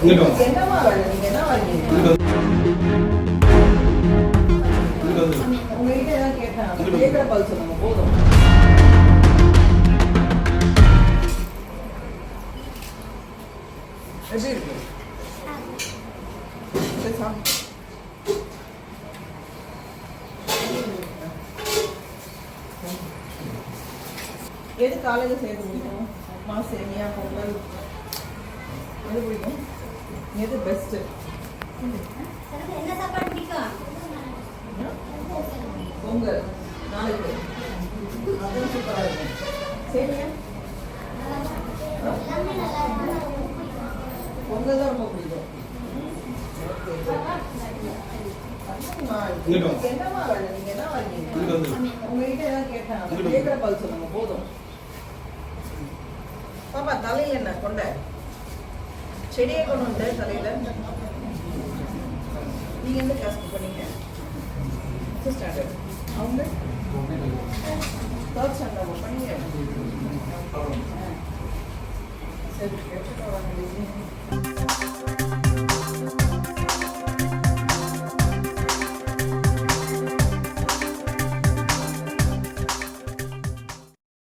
என்னமா வரல, நீங்க என்ன வாங்கிருக்கீங்க? உங்ககிட்ட ஏதாவது கேட்டேன், கேட்கிற பதில் சொல்லுங்க போதும். எப்படி இருக்கு? சரி, சாப்பிடு. எது காலையில் செய்ய பிடிக்கும்? உப்புமா, சேமியா, பொங்கல், எது பிடிக்கும்? எது பெஸ்ட்டு? பொங்கல் நாளைக்கு அதுவும் சூப்பராக இருக்கும். சேமியா பொங்கல் தான் ரொம்ப பிடிக்கும். என்னமா வரல, நீங்க என்ன வாங்கிருக்கீங்க? உங்ககிட்ட ஏதாவது கேட்டேன், கேட்கிற பதில் சொல்லுங்க போதும். பாப்பா தலையில என்ன கொண்ட? செடியை கொண்டு வந்து தலையில. நீங்க எந்த கிளாஸ்க்கு போனீங்க? First standard. அவங்க தேர்ட் ஸ்டாண்டர்ட் பண்ணீங்க. சரி, கேட்டுட்டு வராங்க.